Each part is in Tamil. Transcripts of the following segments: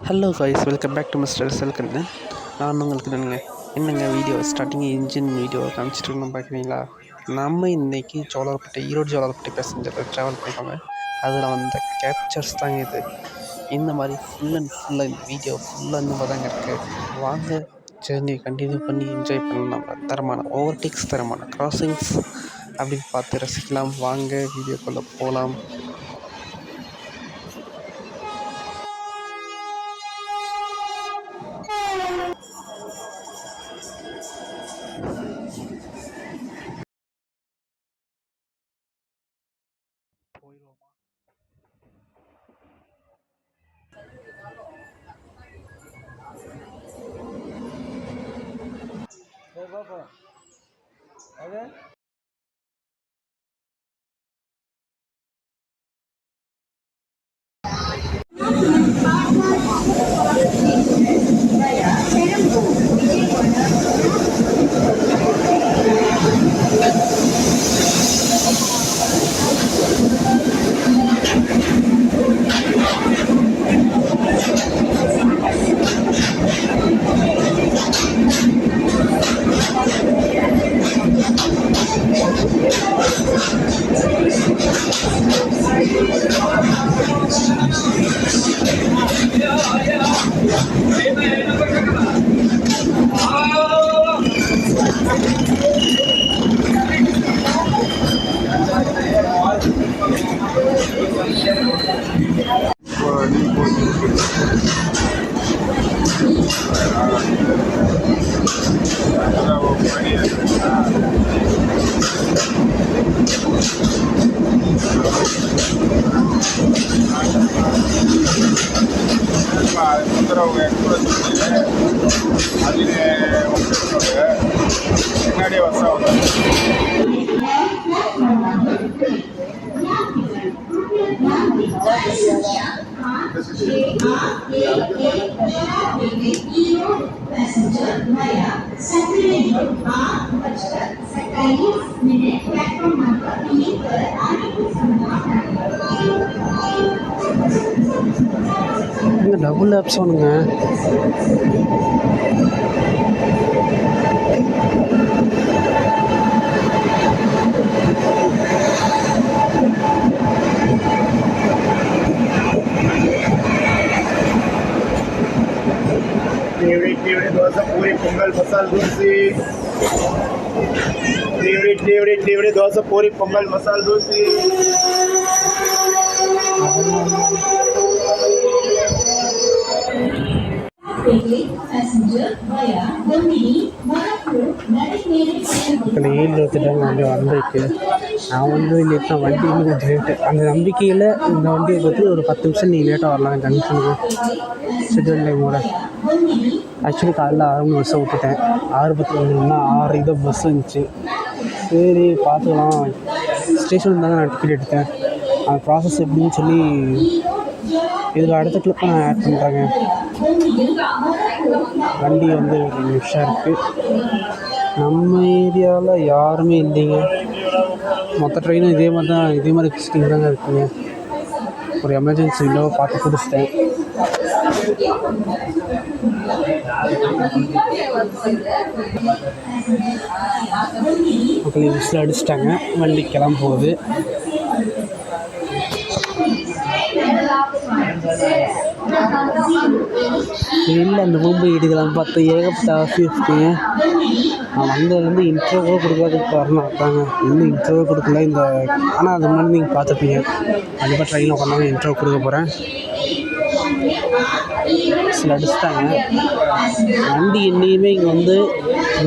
Hello guys, welcome back to mister Selkannan. நான் உங்களுக்கு என்னங்க வீடியோ ஸ்டார்டிங் இன்ஜின் வீடியோ காமிச்சிட்ருக்கணும் பார்க்குறீங்களா? நம்ம இன்றைக்கி ஈரோடு ஜோலார்பேட்டை பேசஞ்சரில் ட்ராவல் பண்ணுறோங்க. அதில் வந்த கேப்சர்ஸ் தாங்க இது. இந்த மாதிரி ஃபுல் அண்ட் ஃபுல்லாக இந்த வீடியோ ஃபுல்லாக இந்த மாதிரி தாங்க இருக்குது. வாங்க ஜேர்னியை கண்டினியூ பண்ணி என்ஜாய் பண்ணலாம். தரமான ஓவர்டேக்ஸ், தரமான கிராசிங்ஸ் அப்படின்னு பார்த்து ரசிக்கலாம். வாங்க வீடியோக்குள்ளே போகலாம். போயிடுவோமா? பார்ப்போம். அது முன்னாடியே வசம் டபுள் ஆப்ஸ் ஒன்றுங்க. दोसा पूरी पोंगल मसाला दोसी टीवड़ी दोसा पूरी पोंगल मसाला दोसी ஏழு எடுத்துட்டாங்க வண்டி வந்திருக்கு. நான் வந்து லேட்டாக வண்டி இன்னும் கொஞ்சம் லேட்டு. அந்த நம்பிக்கையில் இந்த வண்டியை பற்றி ஒரு 10 நிமிஷம் நீ லேட்டாக வரலாம் ஜங்ஷனுக்கு ஷெட்யூல் டைமோட. ஆக்சுவலி காலையில் 6 மணி பஸ்ஸை விட்டுட்டேன். 6:10 6 இதோ பஸ் இருந்துச்சு. சரி பார்த்துக்கலாம். ஸ்டேஷன் தாங்க நான் டிக்கெட் எடுத்தேன். அந்த ப்ராசஸ் எப்படின்னு சொல்லி இதுக்கு அடுத்த கிளிப்பை நான் ஆட் பண்ணுறேங்க. வண்டி வந்து ஒரு நிமிஷம் இருக்குது. நம்ம ஏரியாவில் யாருமே இல்லைங்க. மொத்த ட்ரெயினும் இதே மாதிரி எக்ஸிஸ்டிங் தாங்க இருக்குங்க. ஒரு எமர்ஜென்சி விண்டோவை பார்த்து பிடிச்சிட்டேன். மக்கள் விசில் அடிச்சிட்டாங்க. வண்டி கிளம்ப போகுது. இல்லை அந்த மும்பை இடுக்கலாம் பார்த்து ஏகப்பட்ட ஆஃபீஸ் இருக்குங்க. நான் வந்ததுலேருந்து இன்ட்ரோ கூட கொடுக்காதுக்கு வரணும். அதாங்க இன்னும் இன்ட்ரோவே கொடுக்கல. ஆனால் அது முன்னாடி நீங்கள் பார்த்துருப்பீங்க. கண்டிப்பாக ட்ரெயினில் உட்காந்தாங்க இன்ட்ரோ கொடுக்க போகிறேன். சில அடிச்சிட்டாங்க. வண்டி என்னையுமே இங்கே வந்து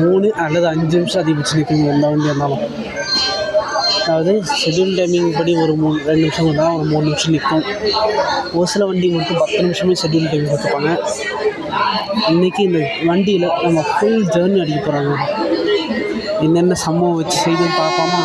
3 அல்லது 5 நிமிஷம் அதிகபட்சம் நிற்குங்க எந்த வண்டி இருந்தாலும். அதாவது ஷெட்யூல் டைமிங் படி ஒரு 2 நிமிஷம் தான், ஒரு 3 நிமிஷம் நிற்கும். ஒரு சில வண்டி மட்டும் 10 நிமிஷமே ஷெட்யூல் டைம் கொடுத்துப்பாங்க. இன்றைக்கி இந்த வண்டியில் நம்ம ஃபுல் ஜேர்னி அடிக்க போகிறாங்க. என்னென்ன சம்பவம் வச்சு செய்துன்னு பார்ப்போமா?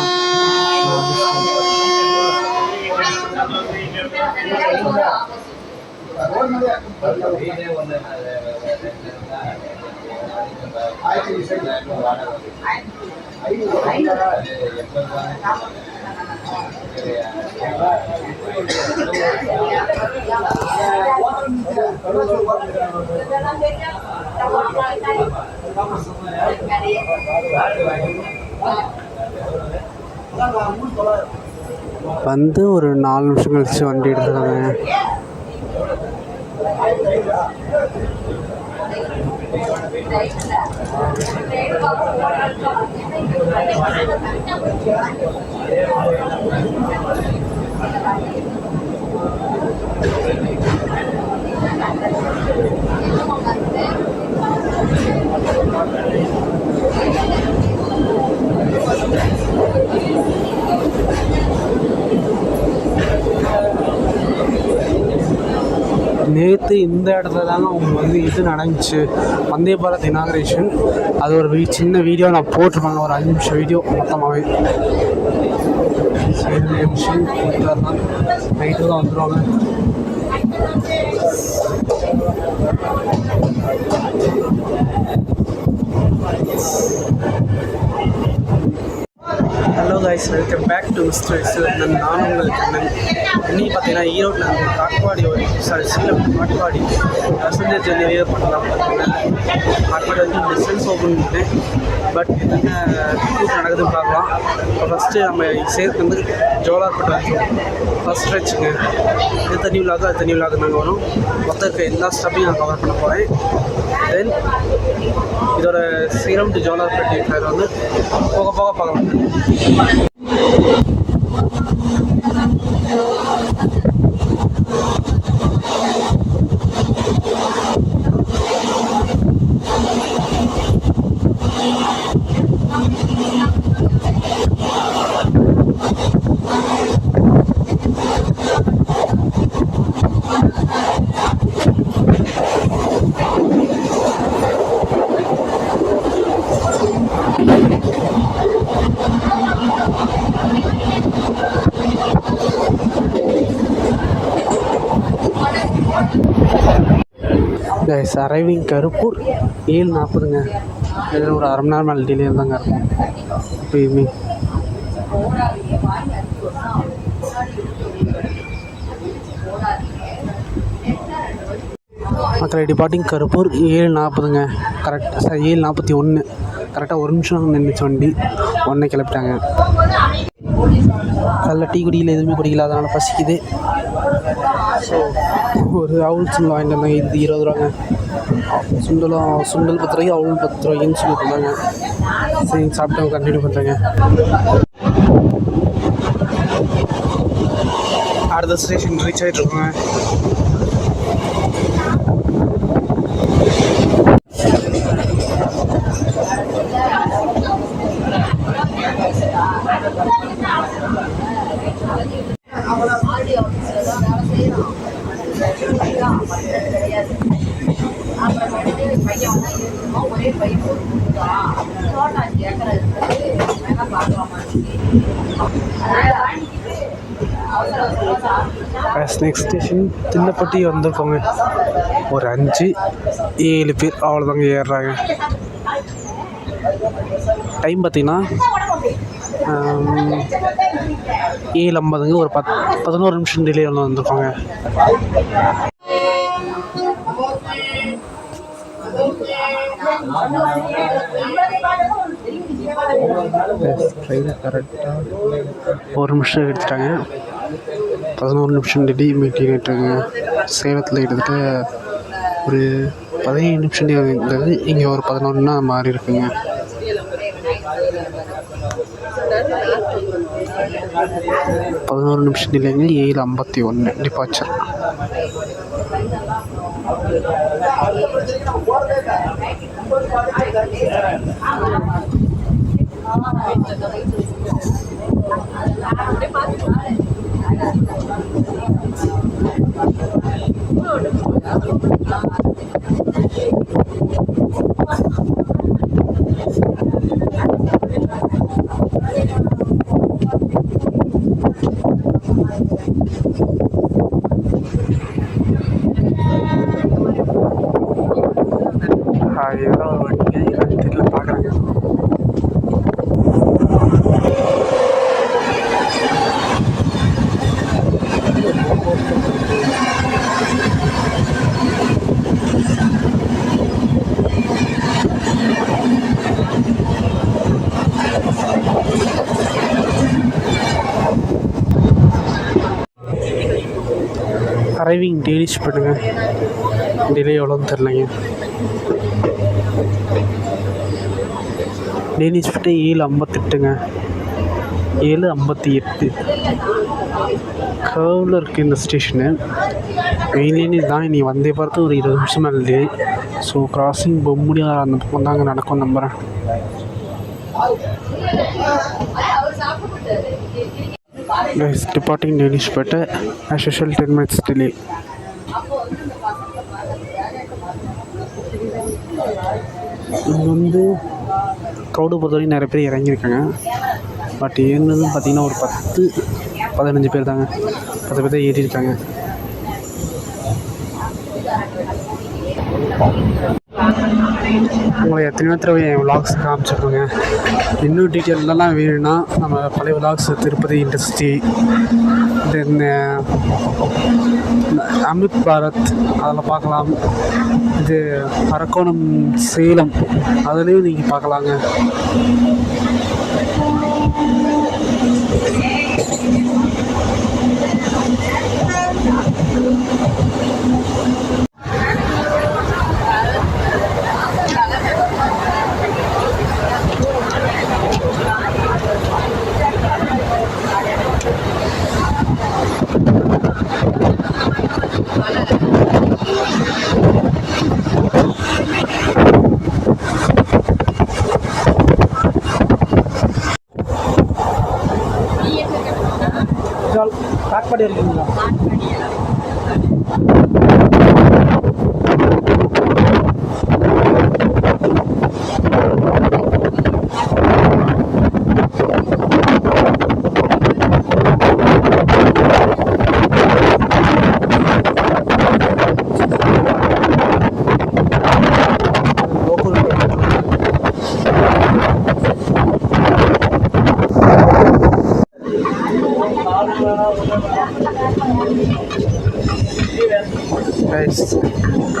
வந்து ஒரு 4 நிமிஷம் கழிச்சு வண்டி எடுத்துருக்காங்க. நேற்று இந்த இடத்துல தாங்க அவங்க வந்து இது நடந்துச்சு, வந்தே பாரத் இனாக்ரேஷன். அது ஒரு சின்ன வீடியோ நான் போட்டிருப்பாங்க, ஒரு 5 நிமிஷம் வீடியோ மொத்தமாகவே. நைட்டு தான் வந்துடுவாங்க. Hello guys, welcome back to mister SLKannan. நான் உங்கள் கண்ணன். இன்னைக்கு பார்த்தீங்கன்னா ஈரோட்டில் வந்து Katpadi Salem Katpadi passenger journey review பண்ணலாம். காட்பாடி வந்து டிஸ்டன்ஸ் ஓப்பன் பண்ணேன், பட் என்னென்ன கூட்டம் நடக்குதுன்னு பார்க்கலாம். இப்போ ஃபஸ்ட்டு நம்ம சேர்த்து வந்து ஜோலார்பேட்டை வச்சோம். ஃபஸ்ட் ஸ்ட்ரெச்சுங்க. இது தனி விழாக்கு அது தனி விழாக்கு நாங்கள் வரும். மொத்தம் எல்லா ஸ்டாப்பையும் நான் கவர் பண்ண போகிறேன். தென் இதோட சீரம் டு ஜோலார்பேட்டை ஃபேர் வந்து போக போக பார்க்கலாம். கைஸ், அரைவிங் கருப்பூர் 7:40ங்க. இதில் ஒரு அரை மணி நேரம் மேலே டிலே தாங்க இருக்கும் எப்பயுமே. மக்களை டிபார்ட்டிங் கருப்பூர் 7:40ங்க. கரெக்ட் 7:41. கரெக்டாக 1 நிமிஷம் நின்றுச்சு வண்டி. உடனே கிளப்பிட்டாங்க. காலைல டீ குடிக்கல, எதுவுமே குடிக்கல, அதனால் பசிக்குது. ஸோ ஒரு அவுள் சுண்டல் வாங்கிட்டு வந்தாங்க. இது 20 ரூபாங்க. சுண்டல் 10 ரூபாய்க்கு, அவுள் 10 ரூபாய்க்குன்னு சொல்லி தந்தாங்க. சரி, சாப்பிட்டு கண்டினியூ பண்ணுறேங்க. அடுத்த ஸ்டேஷன் ரீச் ஆகிட்ருக்கோங்க. நெக்ஸ்ட் ஸ்டேஷன் தின்னப்பட்டி வந்திருக்கோங்க. ஒரு 5-7 பேர் அவ்வளோதாங்க ஏறுறாங்க. டைம் பார்த்திங்கன்னா 7:50ங்க. ஒரு 11 நிமிஷம் டிலே வந்திருக்கோங்க. கரெக்டாக 1 நிமிஷம் எடுத்துட்டாங்க. 11 நிமிஷம் டிலே மெயின்டைன் ஆகிட்டுருக்குங்க. சேலத்தில் கிட்டத்தட்ட ஒரு 17 நிமிஷம் இருந்தது, இங்கே ஒரு 11ன்னா மாறி இருக்குங்க. நிமிஷம் இல்லைங்க. 7:51 டிபார்ச்சர். ஏதோ ஒரு வண்டிங்க தெரியல பார்க்குறாங்க. அரைவிங் டேனிஷ் பண்ணுங்க. டிலே எவ்வளோன்னு தெரிலங்க. டேனிஷ் பட்டு 7:58ங்க. 7:58 கர்வில் இருக்குது இந்த ஸ்டேஷனு. மெயின்லேயே தான் நீ வந்தே பார்த்து ஒரு 20 நிமிஷம் மேலே. ஸோ கிராசிங் போக முடியாது, அந்த பக்கம் தாங்க நடக்கும் நம்புகிறேன். டிபார்ட்டிங் டேனிஷ் பட்டு ஆஸ் யூஷுவல் 10 minutes டிலே. இங்கே வந்து க்ரௌடு பொறுத்தவரைக்கும் நிறைய பேர் இறங்கியிருக்காங்க. பட் ஏறினதும் பார்த்திங்கன்னா ஒரு 10-15 பேர் தாங்க. 10 பேர் தான் ஏறியிருக்காங்க. உங்களை எத்தனையோ தடவை என் விலாக்ஸ் காமிச்சிருக்கோங்க. இன்னும் டீட்டெயிலெலாம் வேணும்னா நம்ம பழைய விலாக்ஸ் திருப்பதி இண்டஸ்ட்ரி, தென் அமிர்த் பாரத் அதில் பார்க்கலாம். இது அரக்கோணம் சேலம் அதுலேயும் நீங்கள் பார்க்கலாங்க. காட்பாடி இருக்குங்களா?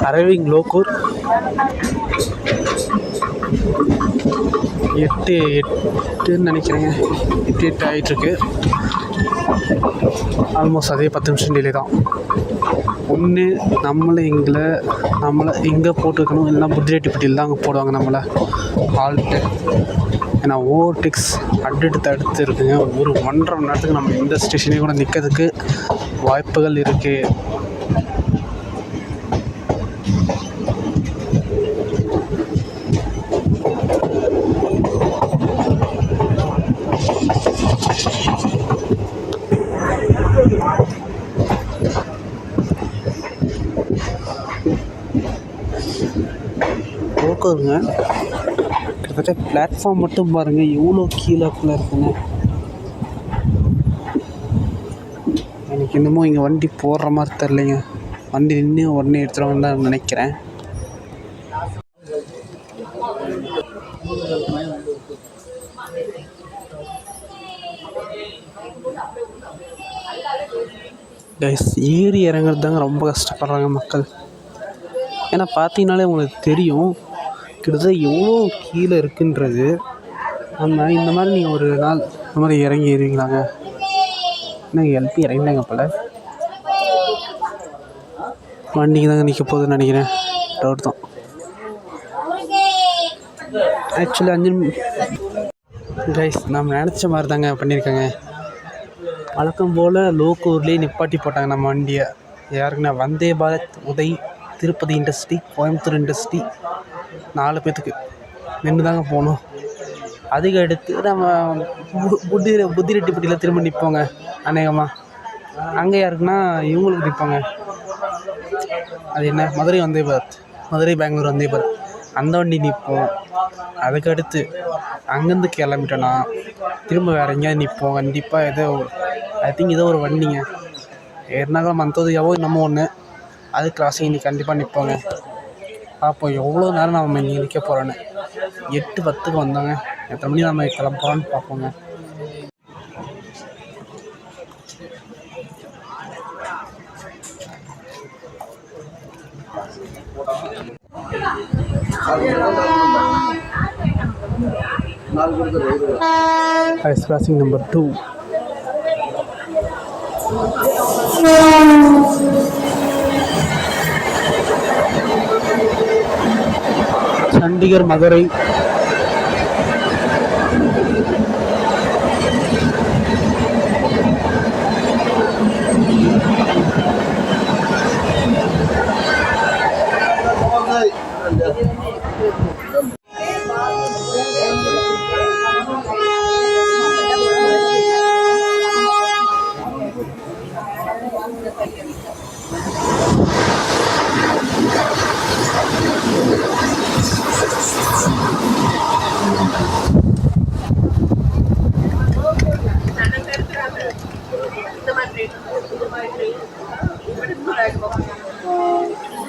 அரைவிங் லோக்கூர் 8:08 நினைக்கிறேங்க. 8:08 ஆகிட்டுருக்கு. ஆல்மோஸ்ட் அதே 10 நிமிஷம் டிலே தான். ஒன்று நம்மளை இங்கே போட்டுக்கணும், இல்லைனா புத்திரெட்டிப்பட்டியில் தான் அங்கே போடுவாங்க நம்மளை ஆல்ட்டு. ஏன்னா ஓவர்டேக்ஸ் அடுத்து இருக்குங்க. ஒரு 1.5 மணி நேரத்துக்கு நம்ம இந்த ஸ்டேஷனே கூட நிற்கிறதுக்கு வாய்ப்புகள் இருக்குது. போக்குங்க கிட்டத்தட்ட பிளாட்ஃபார்ம் மட்டும் பாருங்கள் எவ்வளோ கீழே இருக்குங்க. எனக்கு இன்னமும் இங்கே வண்டி போடுற மாதிரி தெரிலைங்க. வண்டி நின்று உடனே எடுத்துகிட்டு தான் நினைக்கிறேன். கைஸ், ஏறி இறங்குறது தாங்க ரொம்ப கஷ்டப்படுறாங்க மக்கள். ஏன்னா பார்த்தீங்கனாலே உங்களுக்கு தெரியும் கிட்டத்தட்ட எவ்வளோ கீழே இருக்குன்றது. ஆனால் இந்த மாதிரி நீங்கள் ஒரு நாள் இந்த மாதிரி இறங்கி ஏறுவீங்களாங்க? நாங்கள் எல்பி இறங்கினாங்க போல். வண்டிக்கு தாங்க நிற்க போகுதுன்னு நினைக்கிறேன். டவுட் தான். ஆக்சுவலி 5 கைஸ் நம்ம நினச்ச மாதிரி தாங்க பண்ணியிருக்காங்க. வழக்கம் போல் லோக்கூர்லேயே நிப்பாட்டி போட்டாங்க நம்ம வண்டியை. யாருக்குன்னா வந்தே பாரத், உதய், திருப்பதி இண்டஸ்ட்ரி, கோயம்புத்தூர் இண்டஸ்ட்ரி 4 பேர்த்துக்கு நின்று தாங்க போகணும். அதுக்கு அடுத்து நம்ம புத்திரெட்டிப்பட்டியில் திரும்ப நிற்போங்க அநேகமாக. அங்கே யாருக்குன்னா இவங்களுக்கு நிற்போங்க. அது என்ன, மதுரை வந்தே பாரத், மதுரை பெங்களூர் வந்தே பாரத் அந்த வண்டி நிற்போம். அதுக்கடுத்து அங்கேருந்து கிளம்பிட்டோன்னா திரும்ப வேறு எங்கேயாவது நிற்போம் கண்டிப்பாக. ஏதோ ஐ திங்க் ஏதோ ஒரு வண்டிங்க எர்ணாகுளம் மந்தோதியாவோ நம்ம ஒன்று, அது கிராசிங் இன்னைக்கு கண்டிப்பாக நிற்போங்க. அப்போ எவ்வளோ நேரம் நம்ம இங்கே நிற்க போகிறோன்னு. 8:10க்கு வந்தோங்க. எத்தனை மணி நம்ம கிளம்புறோன்னு பார்ப்போங்க. Ice crossing number 2. Chandigarh Madurai.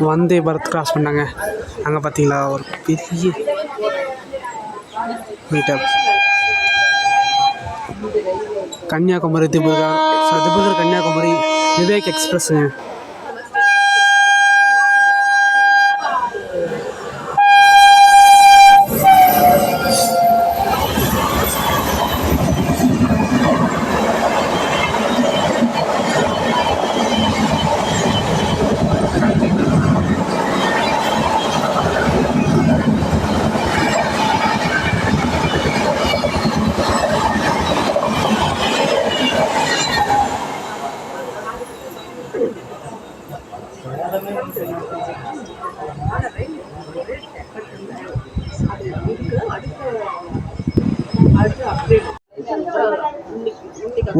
Vande Bharat cross பண்ணாங்க. அங்கே பார்த்தீங்களா ஒரு பெரிய மீட்டப். கன்னியாகுமரி திபுகர் கன்னியாகுமரி விவேக் எக்ஸ்பிரஸ்ஸுங்க.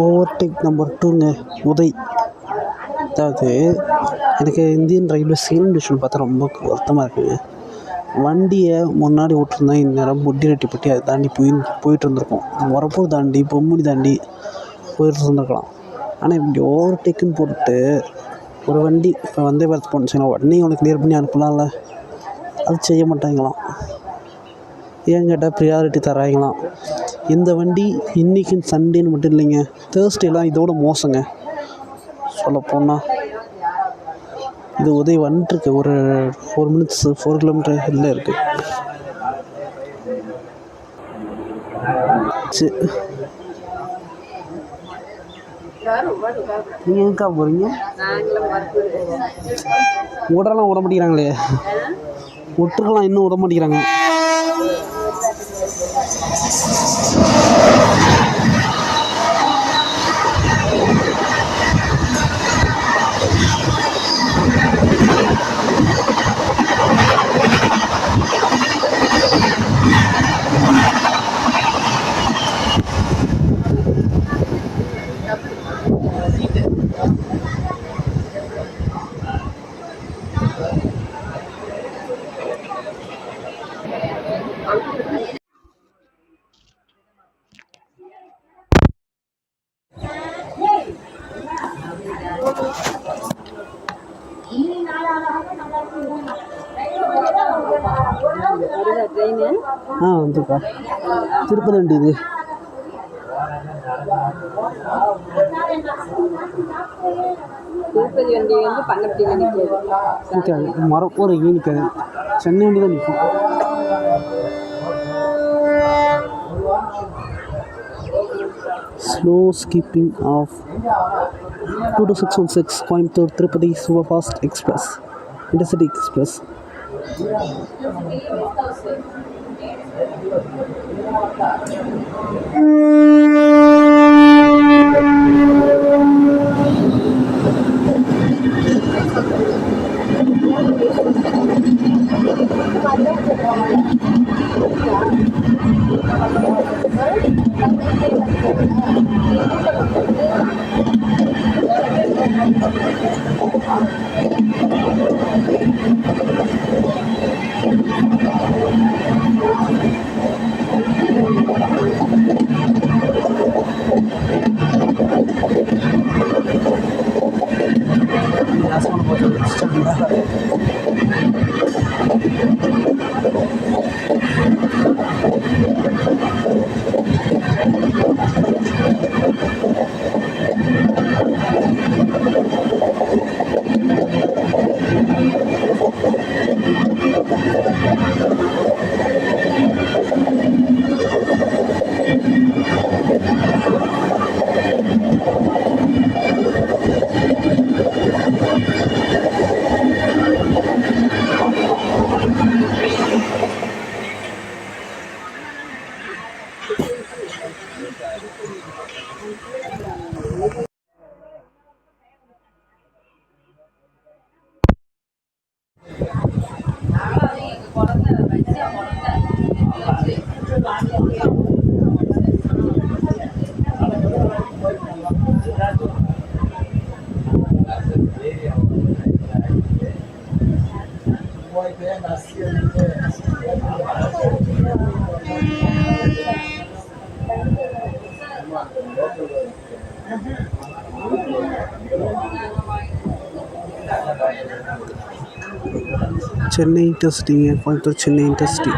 ஓவர்டேக் நம்பர் 2ங்க உதய். அதாவது எனக்கு இந்தியன் ரயில்வே செகண்ட் டிவிஷன் பார்த்தா ரொம்ப வருத்தமாக இருக்குங்க. வண்டியை முன்னாடி விட்டுருந்தா இந்நேரம் முட்டிரெட்டிப்பட்டி அதை தாண்டி போயிட்டு இருந்திருக்கோம். வரப்பூர் தாண்டி பொம்முடி தாண்டி போயிட்டு இருந்திருக்கலாம். ஆனால் இப்படி ஓவர்டேக்குன்னு போட்டு ஒரு வண்டி இப்போ வந்தே பாரத் போணுச்சுன்னா உடனே அவனை கிளியர் பண்ணி அனுப்பலாம்ல. அது செய்ய மாட்டாங்களாம். ஏன் கேட்டால் ப்ரியாரிட்டி தராங்களாம். இந்த வண்டி இன்றைக்கும் சண்டேன்னு மட்டும் இல்லைங்க, தேர்ஸ்டேலாம் இதோட மோசங்க. சொல்லப்போனால் இது உதவி வந்துட்டுருக்கு. ஒரு 4 minutes 4 kilometer இல்லை இருக்குது. சரி, நீங்கள் எங்கக்கா போகிறீங்க? விடலாம் விட மாட்டேங்கிறாங்களே. விட்டுருக்கலாம், இன்னும் விட மாட்டேங்கிறாங்க. வந்துருக்கா திருப்பதி வண்டி இது. திருப்பதி வண்டி வந்து பங்கப்பட்டியில் நிற்காது. மரப்போர் எங்கேயும் நிற்காது. சென்னை வண்டி தான் நிற்கும். Slow skipping off 22616 Coimbatore Tirupati super fast express intercity express. Chennai இன்டர்சிட்டிங்க, கோயம்புத்தூர் சென்னை இன்டர்சிட்டி.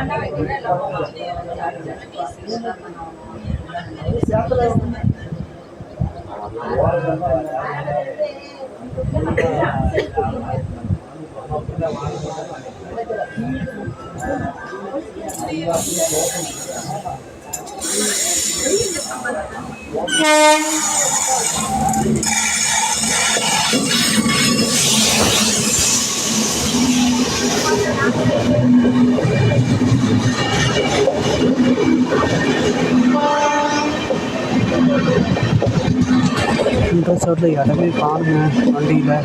இன்ட்ரெஸ்ட் இடமே காணுங்க வண்டியில்.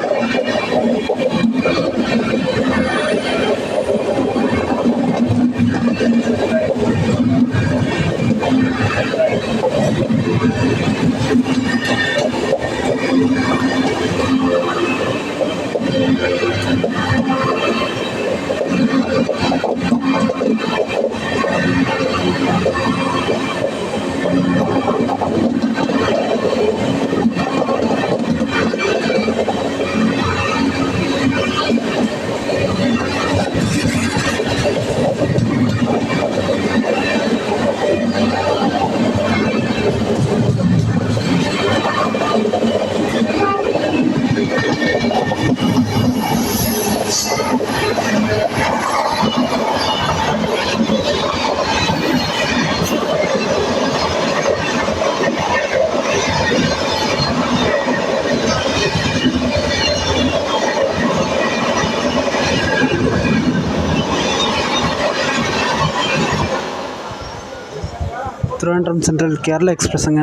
திருவனந்தபுரம் சென்ட்ரல் கேரளா எக்ஸ்பிரஸுங்க.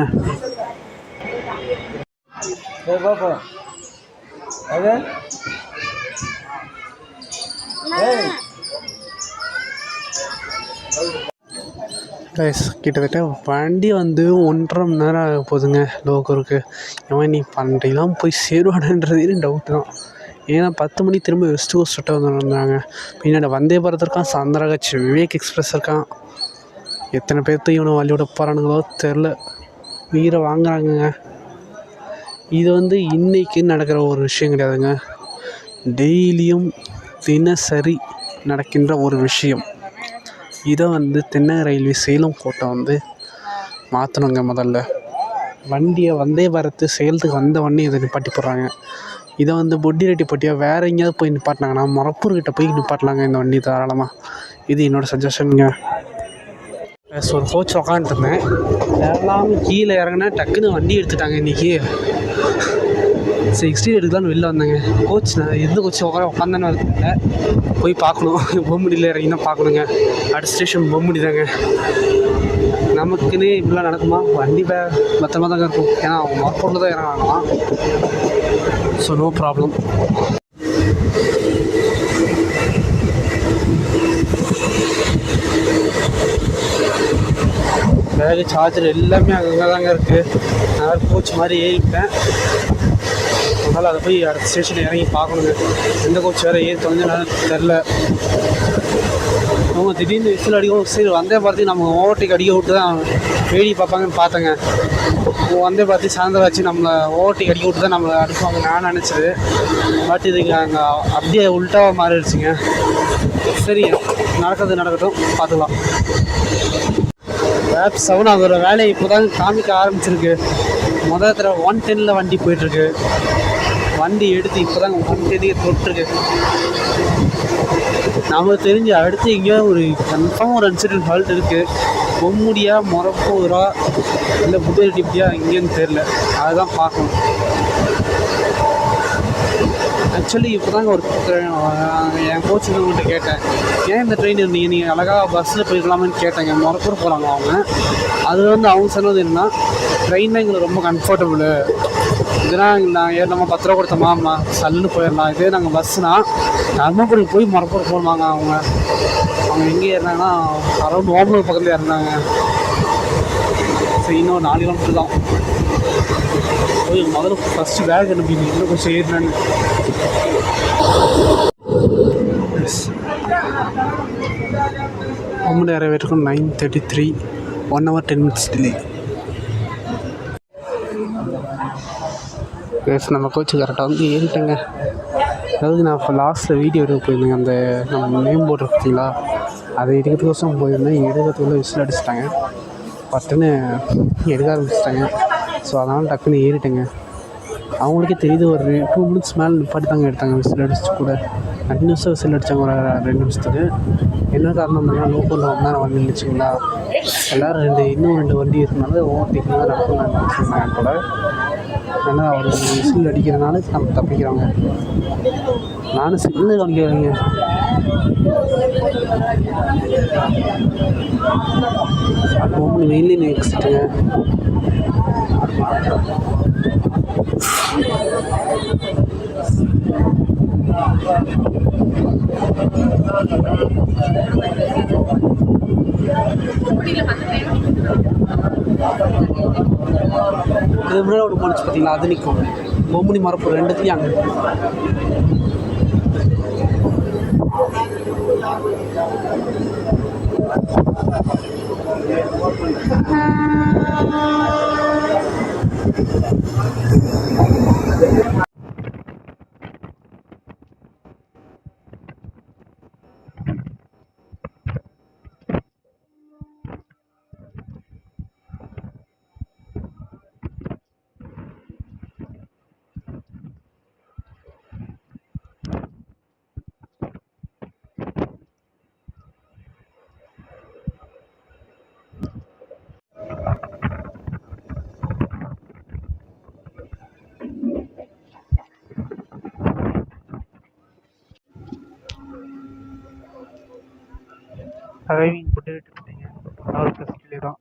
கிட்டத்தட்ட வண்டி வந்து 1.5 மணி நேரம் ஆக போகுதுங்க லோகூருக்கு. இவன் நீ 12:00 போய் சேருவானுன்றதே டவுட்டு தான். ஏன்னா 10 மணி திரும்ப வெஸ்ட் கோஸ்ட் விட்டு வந்துருந்தாங்க. பின்னாடி வந்தே பாரத் இருக்கான், சாந்திராகட்சி விவேக் எக்ஸ்பிரஸ் இருக்கான். எத்தனை பேர்த்து இவனை வழி விட போகிறானுங்களோ தெரில. உயிரை வாங்குறாங்கங்க. இது வந்து இன்றைக்கி நடக்கிற ஒரு விஷயம் கிடையாதுங்க, டெய்லியும் தினசரி நடக்கின்ற ஒரு விஷயம். இதை வந்து தென்னக ரயில்வே சேலம் கோட்டை வந்து மாற்றணுங்க. முதல்ல வண்டியை வந்தே பாரத் சேலத்துக்கு வந்த வண்டி இதை நிப்பாட்டி போடுறாங்க. இதை வந்து பொட்டிரெட்டிப்பட்டியாக வேறு எங்கேயாவது போய் நிப்பாட்டினாங்கன்னா மொரப்பூர்கிட்ட போய் நிப்பாட்டலாங்க இந்த வண்டி தாராளமாக. இது என்னோடய சஜஷனுங்க. ஒரு கோச் உக்காந்துருந்தேன், எல்லாமே கீழே இறங்கினேன், டக்குன்னு வண்டி எடுத்துட்டாங்க இன்றைக்கி. 60 எடுக்கலான்னு வெளில வந்தேங்க. கோச் நான் எந்த கோச்சு உட்காந்தானு வரல, போய் பார்க்கணும். பொம்முடியில் இறங்கினா பார்க்கணுங்க. அடுத்த ஸ்டேஷன் பொம்முடி தாங்க. நமக்குன்னே இப்படிலாம் நடக்குமா? வண்டி பத்திரமா தாங்க இருக்கும். ஏன்னா அவங்க மொரப்பூரில் தான் இறங்குவாங்களாம். So no problem. Bag charger எல்லாமே அங்கே தாங்க இருக்குது. நான் கோச் மாதிரி ஏறிவிட்டேன். அதனால் அதை போய் அடுத்த ஸ்டேஷனில் இறங்கி பார்க்கணுங்க. எந்த கோச் வேறு ஏறி தொலைஞ்சனாலும் தெரில. அவங்க திடீர்னு விசில் அடிக்கும். சரி வந்தே பார்த்து நம்ம ஓவர்டேக் அடிக்க விட்டு தான் வேடி பார்ப்பாங்கன்னு பார்த்தேங்க. வந்தே பார்த்து சாயந்தராச்சு நம்மளை ஓவர்டேக் அடிக்க விட்டு தான் நம்மளை அடிப்பாங்க நான் நினச்சது. பட் இதுக்கு அங்கே அப்படியே உள்டாவாக மாறிடுச்சுங்க. சரி நடக்கட்டும், பார்த்துக்கலாம். வேப் 7 அதோட வேலையை இப்போ தான் காமிக்க ஆரம்பிச்சிருக்கு. முதல் தடவை 110 வண்டி போயிட்டுருக்கு. வண்டி எடுத்து இப்போ தான் 110 தொட்டிருக்கு. நமக்கு தெரிஞ்சு அடுத்து எங்கேயோ ஒரு கன்ஃபார்ம் ஒரு இன்சிடென்ட் ஹால்ட் இருக்குது. பொம்முடியா மொரப்பூரா இல்லை புதுரெட்டிப்பட்டியா இங்கேன்னு தெரில. அதுதான் பார்க்கணும். ஆக்சுவலி இப்போ தாங்க ஒரு என் கோச்சுக்கிட்ட கேட்டேன், ஏன் இந்த ட்ரெயின் நீங்கள் அழகாக பஸ்ஸில் போயிருக்கலாமான்னு கேட்டேங்க. மொரப்பூர் போகிறாங்க அவங்க. அது வந்து அவங்க சொன்னது என்னன்னா, ட்ரெயின் தான் எங்களுக்கு ரொம்ப கம்ஃபர்டபுளு. இதெல்லாம் நான் ஏறினோமா 10 ரூபா கொடுத்தோமா சல்லுன்னு போயிடலாம். இதே நாங்கள் பஸ்ஸுனால் தர்மபுரிக்கு போய் மொரப்பூர் போடுவாங்க. அவங்க எங்கே ஏறினாங்கன்னா அரௌண்ட் ஓமலூர் பக்கத்தில் ஏறினாங்க. சரி இன்னும் 4 கிலோமீட்டர் தான். போய் முதல்ல ஃபஸ்ட்டு பேக் அனுப்பிங்க, இன்னும் கொஞ்சம் ஏறினான்னு. Bommidi arrivation 9:33, 1 hour 10 minutes delay. நம்ம கோச்சு கரெக்டாக வந்து ஏறிட்டேங்க. அதாவது நான் இப்போ லாஸ்ட்டில் வீடியோ எடுக்க போயிருந்தேங்க. அந்த நம்ம நேம் போர்டு பார்த்தீங்களா, அதை எடுக்கிறதுக்கோசம் போயிருந்தேன். எடுக்கிறதுக்குள்ளே விசில் அடிச்சிட்டாங்க. பட்டுன்னு எடுக்க ஆரம்பிச்சிட்டாங்க. ஸோ அதனால் டக்குன்னு ஏறிட்டேங்க. அவங்களுக்கே தெரியுது, ஒரு 2 minutes மேலே நிப்பாட்டி தாங்க எடுத்தாங்க. விசில் அடிச்சு கூட கண்டினியூஸாக விசில் அடித்தாங்க ஒரு 2 நிமிஷத்துக்கு. என்ன காரணம் பண்ணால் லோக்கலில் வந்தால் வண்டி நினச்சிங்களா, எல்லோரும் இன்னும் 2 வண்டி இருக்கிறனால ஓவர்டேக்கிங் தான் நடக்கும் சொன்னாங்க கூட. ஆனால் அவர் விசில் அடிக்கிறதுனால நம்ம தப்பிக்கிறாங்க. நானும் சிக்னல் கவனிக்கிறேங்க. அப்போ மெயின்லி நெக்ஸ்ட்டுங்க. இது முன்னாடி ஒரு போனிச்சு பார்த்தீங்களா, அது நிற்கும். பொம்முனி மரப்பு ரெண்டுத்தையும் அங்கே ட்ரைவிங் போட்டு விட்டுட்டீங்க. அவர் ப்ளஸ்லேயே தான்.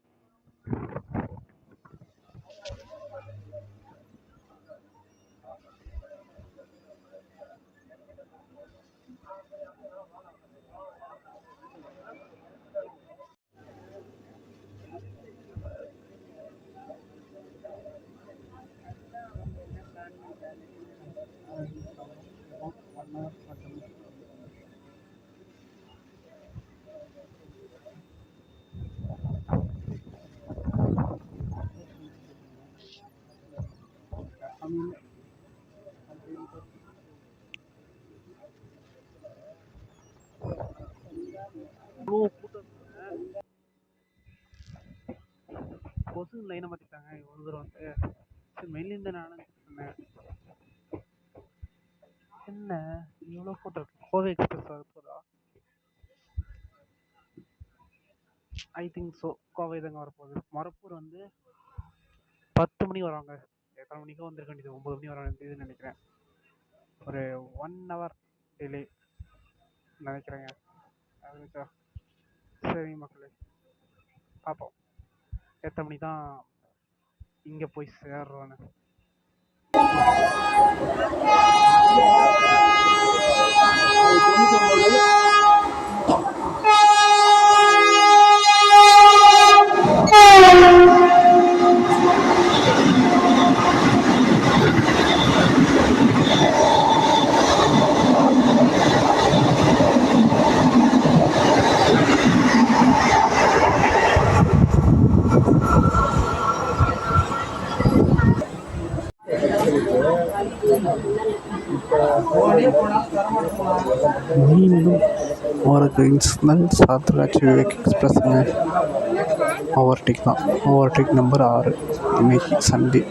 கொசு லைனை மாற்றிட்டாங்க ஒரு தூரம் வந்து. சரி மெயின்லேருந்து நான் சொன்னேன், என்ன இவ்வளோ ஃபோட்டோ இருக்கு. கோவை எக்ஸ்பிரஸ் ஆக போதா? I think so. கோவை தாங்க வரப்போகுது. மரப்பூர் வந்து 10 மணிக்கு வராங்க. எத்தனை மணிக்கோ வந்திருக்க வேண்டியது, 9 மணி வர வேண்டியதுன்னு நினைக்கிறேன். ஒரு 1 hour டிலே நினைக்கிறேங்க. அதுக்கா சரி மக்களே, பார்ப்போம் எத்தனை மணி தான் இங்கே போய் சேர்றோன்னு. மீண்டும் ஒரு கிரீன்ஸ்னல் சாத்ராஜ் விவேக் எக்ஸ்பிரஸ்ங்க. ஓவர்டேக் தான். ஓவர்டேக் நம்பர் 6 இன்னைக்கு சண்டே.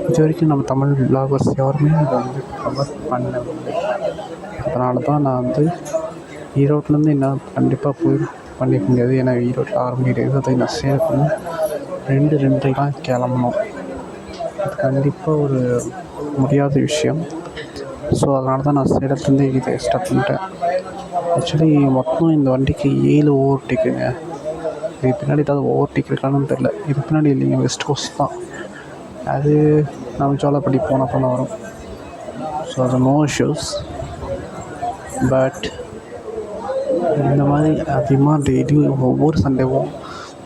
இது வரைக்கும் நம்ம தமிழ் விளாகர்ஸ் யாருமே அதை வந்து கவர் பண்ணவில்லை. அதனால தான் நான் வந்து ஈரோட்லேருந்து என்ன கண்டிப்பாக போய் பண்ணிக்க முடியாது. ஏன்னா ஈரோட்டில் 6 மணி இருபதை நான் சேர்க்கணும். 2:02 கிளம்பணும். அது கண்டிப்பாக ஒரு முடியாத விஷயம். ஸோ அதனால தான் நான் சேலத்துலேருந்து இதை ஸ்டார்ட் பண்ணிட்டேன். ஆக்சுவலி மொத்தம் இந்த வண்டிக்கு 7 ஓவர்டேக்குங்க. இது பின்னாடி ஏதாவது ஓவர்டேக் இருக்கான்னு தெரில. இது பின்னாடி இல்லைங்க, வெஸ்ட் கோஸ்ட் தான். அது நம்ம சோழப்படி போனப்போ தான் வரும். ஸோ அது நோ இஷ்யூஸ். பட் இந்த மாதிரி அதிகமாக டெய்லியும் ஒவ்வொரு சண்டேவும்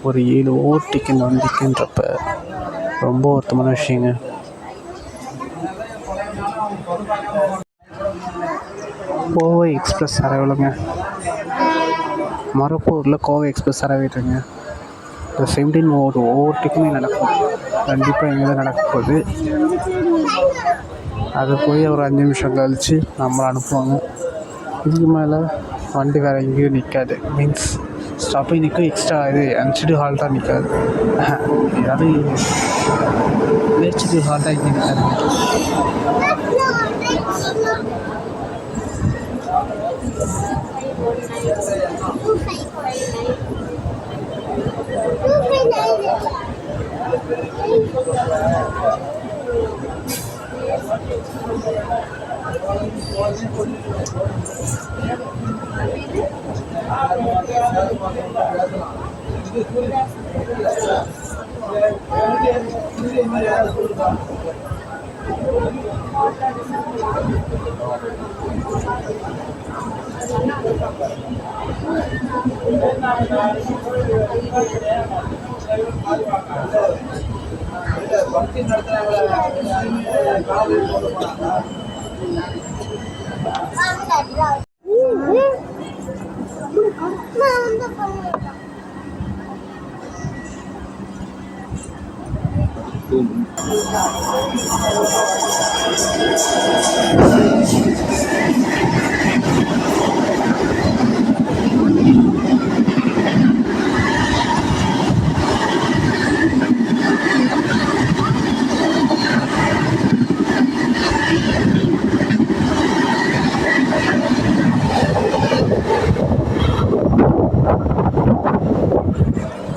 ஒரு 7 ஓவர்டேக் இந்த வண்டிக்குன்றப்ப ரொம்ப வருத்தமான விஷயங்க. கோவை எக்ஸ்பிரஸ் அரைவலுங்க. மரப்பூரில் கோவை எக்ஸ்பிரஸ் அரைவிட்டுருங்க. இந்த 17 ஒவ்வொருட்டுக்குமே நடக்கும். கண்டிப்பாக இங்கே தான் நடக்க போகுது. அது போய் ஒரு 5 நிமிஷம் கழித்து நம்மளை அனுப்புவாங்க. இதுக்கு மேலே வண்டி வேறு எங்கேயும் நிற்காது. மீன்ஸ் ஸ்டாப்பிங் நிற்கும், எக்ஸ்ட்ரா இது அன்சிடி ஹால்ட்டாக நிற்காது. ஏதாவது நேச்சுரல் ஹால்ட்டாக இங்கே நிற்காது.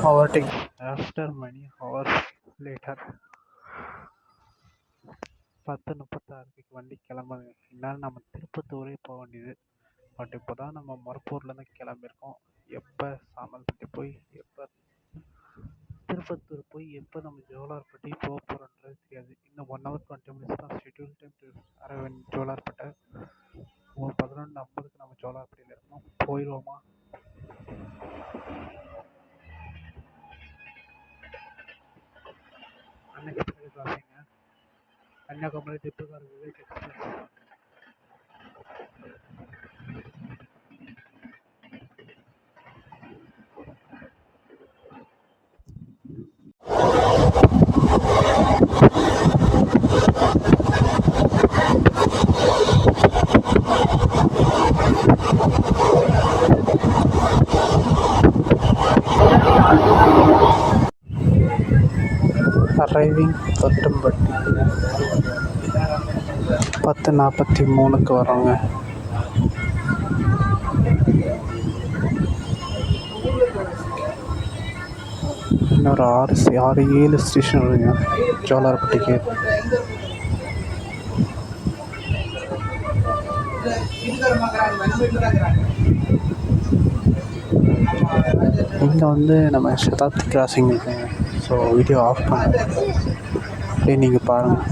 Overtaking after many hours later. 10:36 வண்டி கிளம்புங்க. இந்நேரம் நம்ம திருப்பத்தூரே போக வேண்டியது. பட் இப்போ தான் நம்ம மருப்பூர்லேருந்து கிளம்பியிருக்கோம். எப்போ சாமல்பட்டி போய் எப்போ திருப்பத்தூர் போய் எப்போ நம்ம ஜோலார்பட்டி போக போகிறோன்றது தெரியாது. இன்னும் 1 hour 20 minutes தான் schedule time to arrive in Jolarpettai. 11:50 நம்ம ஜோலார்பட்டியில் இருக்கணும். போயிடுவோமா? அன்எக்ஸ்பெக்டட் கிராசிங்க. கன்னியாகுமரி திப்புகார் விவேக் எக்ஸ்பிரஸ். அரைவிங் தொட்டம்பட்டி 10:43 வரோங்க. இன்னொரு 6-7 ஸ்டேஷன் வருங்க ஜோலார்பட்டிக்கு. இங்கே வந்து நம்ம சதாப்தி கிராசிங் இருக்குங்க. ஸோ வீடியோ ஆஃப் பண்ண அப்படியே நீங்கள் பாருங்கள்.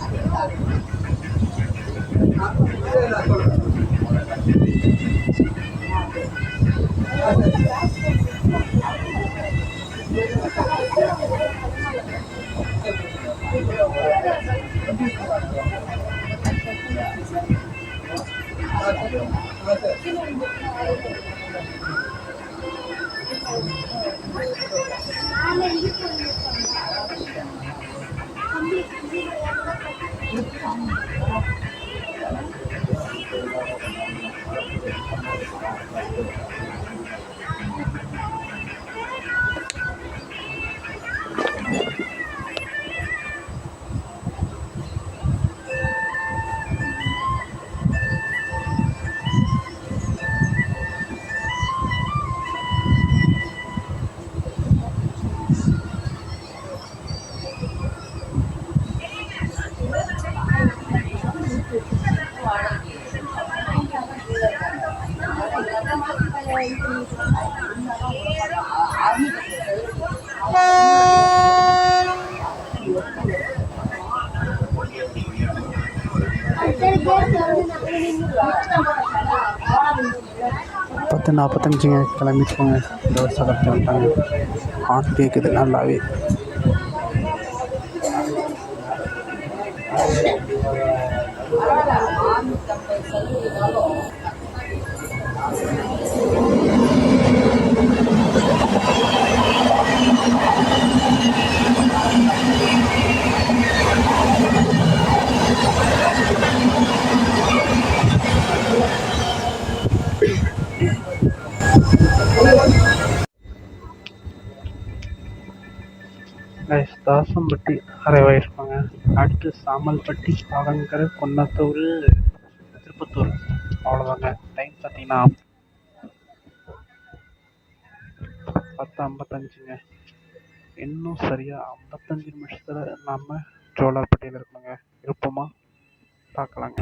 பத்து 45 கிளம்பிட்டுருக்கோங்க. இந்த வருஷம் கட்டி வந்துட்டாங்க. ஹார்ட் கேட்குது நல்லாவே. கைஸ் தாசம்பட்டி அரைவாயிருப்பாங்க. அடுத்து சாமல்பட்டி, ஆலங்கரை, குன்னத்தூர், திருப்பத்தூர். அவ்வளோதாங்க. டைம் பார்த்தீங்கன்னா 10:55ங்க. இன்னும் சரியாக 55 நிமிஷத்தில் நாம் ஜோலார்பட்டியில் இருக்கணுங்க. இருப்போமா? பார்க்கலாங்க.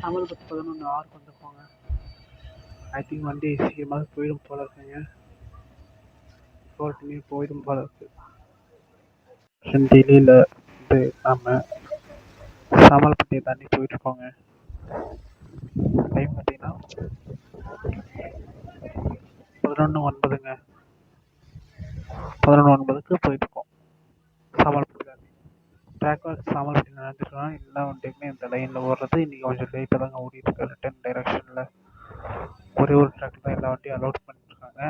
சாமல்பட்டி 11:06 வந்துருப்பாங்க. ஐ திங்க் வண்டி சீக்கிரமாக போயிடும் போல இருக்குங்க. போயிடும் போல இருக்கு. டில்லியில் வந்து நாம் சாமல்பட்டியை தாண்டி போயிட்டுருக்கோங்க. டைம் பார்த்தீங்கன்னா 11:09ங்க. 11:09க்கு போயிட்டுருக்கோம் சாமல்பட்டி தாண்டி. ட்ராக் ஒர்க் சாமல்பட்டி நடந்துட்டுருக்கோம். எல்லா வண்டியுமே இந்த லைனில் ஓடுறது இன்றைக்கி கொஞ்சம் லேட்டாக தாங்க ஓடிட்டுருக்கு. ரிட்டன் டைரக்ஷனில் ஒரே ஒரு ட்ராக் தான் எல்லா வண்டியும் அலோட் பண்ணிட்டுருக்காங்க.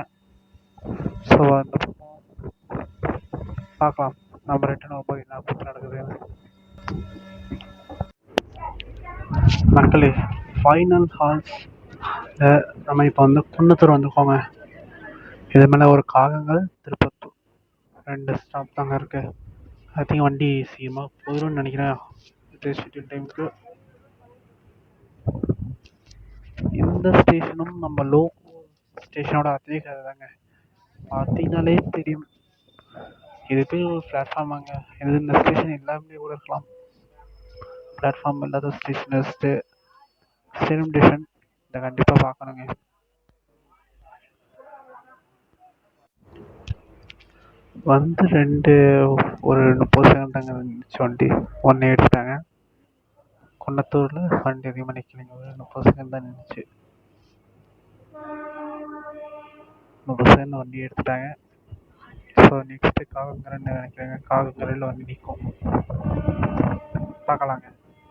ஸோ அந்த பக்கம் பார்க்கலாம் நம்ம ரிட்டன் போகும்போது என்ன பக்கம் நடக்குதுன்னு. மக்களே, ஃபைனல் ஹால்ஸ் நம்ம இப்போ வந்து குன்னத்தூர் வந்துக்கோங்க. இது மேலே ஒரு காகங்கள், திருப்பத்தூர் 2 ஸ்டாப் தாங்க இருக்கு. ஐ திங்க் வண்டி சீக்கிரமாக போயிடும்னு நினைக்கிறேன் ஷெட்யூல் டைமுக்கு. இந்த ஸ்டேஷனும் நம்ம லோக்கல் ஸ்டேஷனோட அதே கதை தாங்க. பார்த்தீங்கனாலே தெரியும். இது போய் ஒரு பிளாட்ஃபார்மாங்க. இது இந்த ஸ்டேஷன் எல்லாமே கூட இருக்கலாம். பிளாட்ஃபார்ம் இல்லாத ஸ்டேஷன் ஸ்டேஷன் இதை கண்டிப்பாக பார்க்கணுங்க. வந்து ஒரு 30 செகண்ட் தாங்க இருந்துச்சு வண்டி. ஒன்றே எடுத்துட்டாங்க. குன்னத்தூரில் வண்டி அதிகமாக நிற்கலைங்க. ஒரு 30 செகண்ட் தான் நின்றுச்சு. 30 செகண்ட் வண்டி எடுத்துட்டாங்க. ஸோ நெக்ஸ்ட்டு காகங்கரைன்னு நினைக்கிறேங்க. காகங்கரையில் வண்டி நிற்கும். பார்க்கலாங்க.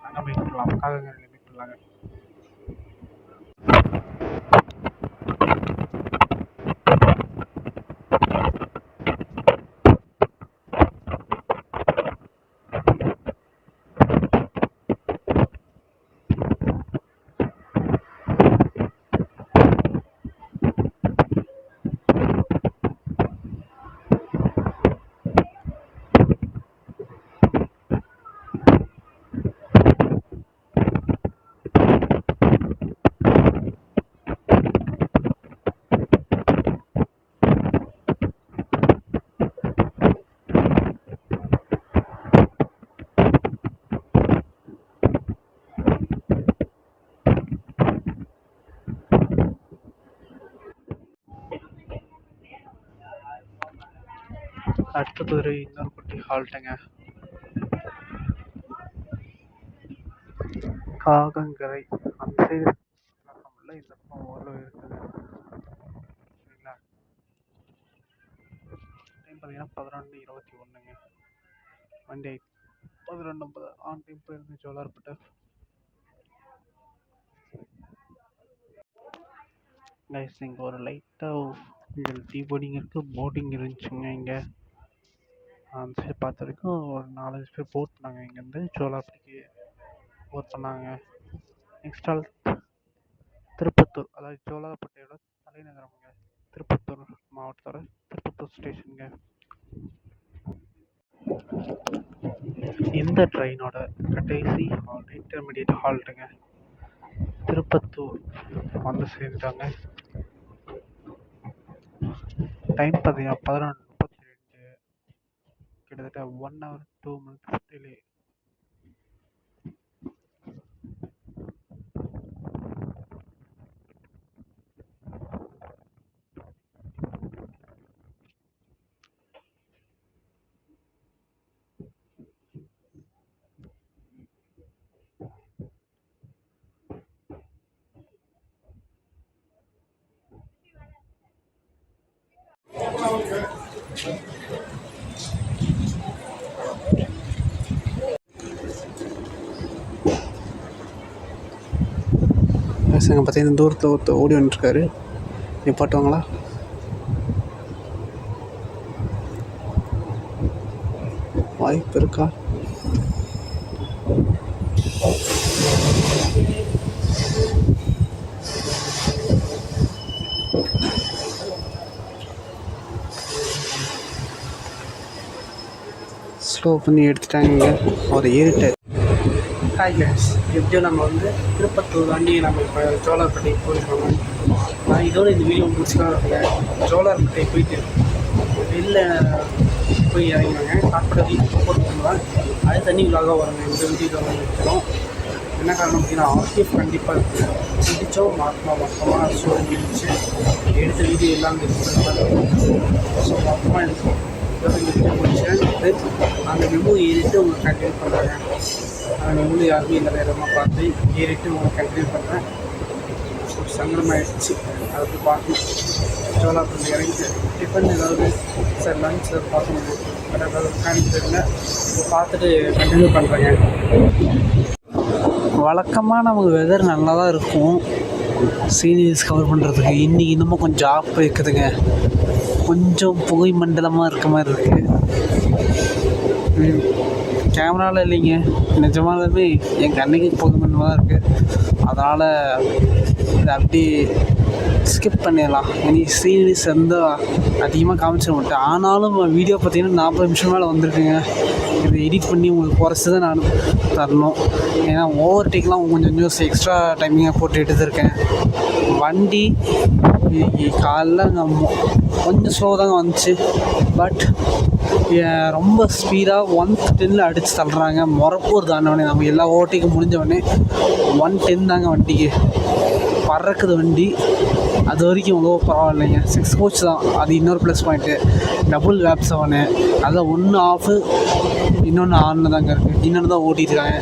அங்கே மீட் பண்ணலாம். காகங்கரையில் மீட் பண்ணலாங்க. அடுத்தது ஒரு இன்னொரு குட்டி ஹால்ட்டுங்க. காகங்கரை அந்த சைடு பிளாட்ஃபார்மில் இந்த பக்கம் ஓரளவு இருக்குங்க. சரிங்களா? டைம் பார்த்தீங்கன்னா 11:21ங்க. வண்டி 11:50 ஆன் டைம் போயிருந்து ஜோலார்பேட்டை. கைஸ், இங்கே ஒரு லைட்டாக இங்கே டீ போர்டிங் இருக்குது, போட்டிங் இருந்துச்சுங்க. இங்கே அந்த சைடு பார்த்த வரைக்கும் ஒரு 4-5 பேர் போட் பண்ணாங்க. இங்கேருந்து ஜோலார்பேட்டைக்கு போட் பண்ணாங்க. நெக்ஸ்ட் ஆல் திருப்பத்தூர், அதாவது ஜோலார்பேட்டையோட தலைநகரம்ங்க. திருப்பத்தூர் மாவட்டத்தோட திருப்பத்தூர் ஸ்டேஷனுங்க. இந்த ட்ரெயினோட கடைசி ஹால்ட், இன்டர்மீடியட் ஹால்ட்டுங்க. திருப்பத்தூர் வந்து சேர்ந்துட்டாங்க. டைம் பார்த்தீங்கன்னா 11:32. கிட்டத்தட்ட 1 hour 2 minutes டிலே. பசங்க பார்த்தீங்கன்னா தூரத்தில் ஒருத்தர் ஓடி வந்துட்டுருக்காரு. நிப்பாட்டுவாங்களா? வாய்ப்பு இருக்கா? ஸ்லோ பண்ணி எடுத்துட்டாங்க. அவர் ஏறிட்டார். ஹாய் கைஸ், எப்படியோ நம்ம வந்து திருப்பத்தூர் வண்டி நம்ம இப்போ ஜோலார்பேட்டைக்கு போயிருக்கோம். நான் இதோட இந்த வீடியோ முடிச்சுக்கலாம் இருக்கேன். ஜோலார்பேட்டை போயிட்டு வெளில போய் இறங்கினாங்க. சாப்பிட வீட்டுக்கு போட்டு பண்ணுவேன். அது தண்ணி விழாக வருங்க. இந்த வீடியோ எடுத்துக்கிறோம். என்ன காரணம் அப்படின்னா ஆர்டிஎஃப் கண்டிப்பாக இருக்குது. பிடிச்சோம் மொத்தமாக ஸ்டோரி இருந்துச்சு. எடுத்த வீடியோ எல்லாம் ஸோ மொத்தமாக இருக்கும். வீடியோ முடிச்சேன். அந்த மெமோ ஏறிட்டு உங்களுக்கு கண்டினியூ பண்ணுறாங்க. அந்த மெமோ யாருமே இல்லை நேரமாக பார்த்து ஏறிட்டு உங்களுக்கு கண்டினியூ பண்ணுறேன். ஒரு சங்கடமாகிடுச்சு. அதை போய் பார்த்து ஜோலார்பேட்டை இறங்கிட்டு டிஃபன் ஏதாவது சார் லஞ்ச் பார்க்கணும் ஏதாவது காணிக்கிறதுல பார்த்துட்டு கண்டினியூ பண்ணுறேங்க. வழக்கமாக நமக்கு வெதர் நல்லா தான் இருக்கும் சீனியர்ஸ் கவர் பண்ணுறதுக்கு. இன்றைக்கி இன்னமும் கொஞ்சம் ஆப் இருக்குதுங்க. கொஞ்சம் புகை மண்டலமாக இருக்க மாதிரி இருக்குது. கேமராவில் இல்லைங்க, நிஜமாலுமே என் கண்ணுக்கு புகை மண்டலமாக தான் இருக்குது. அதனால் இதை அப்படி ஸ்கிப் பண்ணிடலாம். இனி சீரீஸ் வந்து அதிகமாக காமிச்சிட மாட்டேன். ஆனாலும் வீடியோ பார்த்திங்கன்னா 40 நிமிஷம் மேலே வந்திருக்குங்க. இதை எடிட் பண்ணி உங்களுக்கு குறைச்சி தான் நான் தரணும். ஏன்னா ஓவர் டேக்லாம் கொஞ்சம் எக்ஸ்ட்ரா டைமிங்காக போட்டு எடுத்துருக்கேன். வண்டி காலைல கொஞ்சம் ஸ்லோ தாங்க வந்துச்சு. பட் ரொம்ப ஸ்பீடாக 110 அடித்து தள்ளுறாங்க. மொரப்பூர் தாண்டவனே நம்ம எல்லா ஓவர்டேக்கும் முடிஞ்சவொடனே 110 தாங்க வண்டிக்கு பறக்குது வண்டி. அது வரைக்கும் அவ்வளோ பரவாயில்லைங்க. 6 கோச் தான், அது இன்னொரு ப்ளஸ் பாயிண்ட்டு. டபுள் வேப் 7 அதில் ஒன்று ஆஃபு, இன்னொன்று ஆனில் தாங்க இருக்குது. இன்னொன்று தான் ஓட்டிகிட்ருக்காங்க.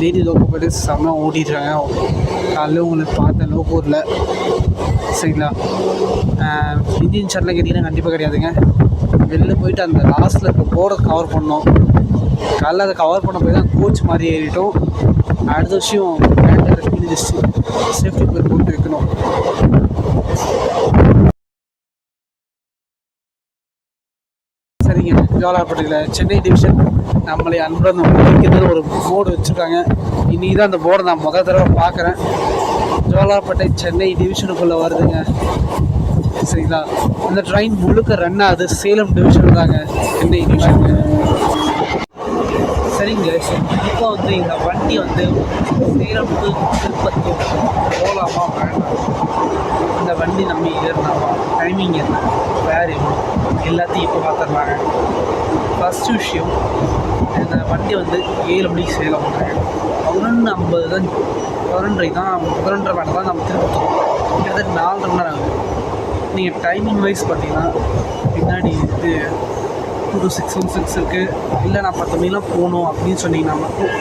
டெய்லி லோக்கோ போய்ட்டு செம்மையாக ஓட்டிகிட்ருக்காங்க. காலையில் உங்களுக்கு பார்த்தேன் லோக்கோரில். சரிங்களா? இந்தியன் ஷர்ட்லாம் கேட்டிங்கன்னா கண்டிப்பாக கிடையாதுங்க. வெளில போயிட்டு அந்த லாஸ்ட்டில் இருக்க போர்டை கவர் பண்ணோம். காலைல அதை கவர் பண்ண போய் தான் கோச் மாதிரி ஏறிட்டோம். அடுத்த விஷயம் பேண்ட்டில் சேஃப்டி பேர் போட்டு வைக்கணும். சரிங்க, ஜோலார்பேட்டையில் சென்னை டிவிஷன் நம்மளை அன்புடன் வைக்கிறது ஒரு போர்டு வச்சுருக்காங்க. இன்றைக்கி தான் அந்த போர்டை நான் முதல் தடவை பார்க்குறேன். ஜோலார்பேட்டை சென்னை டிவிஷனுக்குள்ளே வருதுங்க. சரிங்களா? இந்த ட்ரெயின் முழுக்க ரன் ஆகுது சேலம் டிவிஷன் தாங்க, சென்னை டிவிஷனுக்கு. சரிங்க, இப்போ வந்து இந்த வண்டி வந்து சேலம் டு திருப்பத்தூர் போகலாமா வேண்டாம், இந்த வண்டி நம்ம ஏறினாமா, டைமிங் என்ன, வேறு எல்லாத்தையும் இப்போ பார்த்துட்றாங்க. ஃபஸ்ட்டு விஷயம், இந்த வண்டி வந்து 7 மணிக்கு சேலம் பண்ணுறாங்க. 11:50 தான் 11:30 தான் 11:30 மேலே தான் நம்ம திருப்பத்தூர். கிட்டத்தட்ட 4 மணி நேரம் ஆகுது. நீங்கள் டைமிங் வைஸ் பார்த்தீங்கன்னா பின்னாடி இது 2 to 6 இருக்குது. இல்லை நான் 10 மணிலாம் போகணும் அப்படின்னு சொன்னீங்கன்னா மட்டும்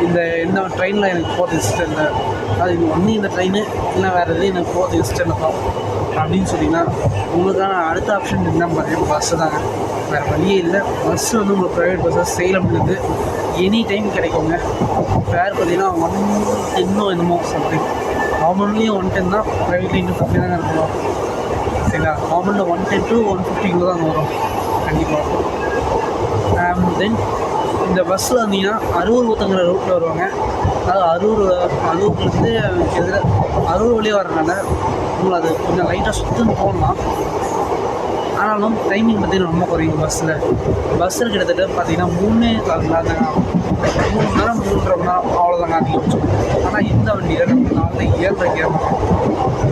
இந்த ட்ரெயினில் எனக்கு போகிறது இஷ்டம் இல்லை, அது ஒன்று இந்த ட்ரெயின் இல்லை வேறு எதுவும் எனக்கு போகிறது இஷ்டம் இல்லை அப்படின்னு சொன்னீங்கன்னா உங்களுக்கான அடுத்த ஆப்ஷன் என்ன பார்த்தீங்கன்னா பஸ்ஸு தாங்க. வேறு வழியே இல்லை. பஸ்ஸு வந்து உங்களுக்கு ப்ரைவேட் பஸ்ஸாக சேலம்லேருந்து எனி டைம் கிடைக்குங்க. ஃபேர் பார்த்தீங்கன்னா 110 என்னமோ சம்திங். கவர்மெண்ட்லேயும் 110 தான், ப்ரைவேட்லேயும் இன்னும் கம்மி தாங்க இருக்கணும். சரிங்களா? கவர்மெண்ட்டில் 110 to 150 தான் வரும் கண்டிப்பாக. தென் இந்த பஸ்ஸில் வந்தீங்கன்னா அரூர் ஊத்தங்கிற ரூட்டில் வருவாங்க. அதாவது அரூர்லேருந்து அரூர் வழியாக வரனால உங்களுக்கு அது கொஞ்சம் லைட்டாக சுற்றுன்னு போகலாம். ஆனாலும் டைமிங் பார்த்தீங்கன்னா ரொம்ப குறையும். பஸ்ஸில் கிட்டத்தட்ட பார்த்தீங்கன்னா 3 மணி நேரம் 3.5 மணி நேரம் அவ்வளோதாங்க அதிகபட்சம். ஆனால் இந்த வண்டியில் நம்ம 4:07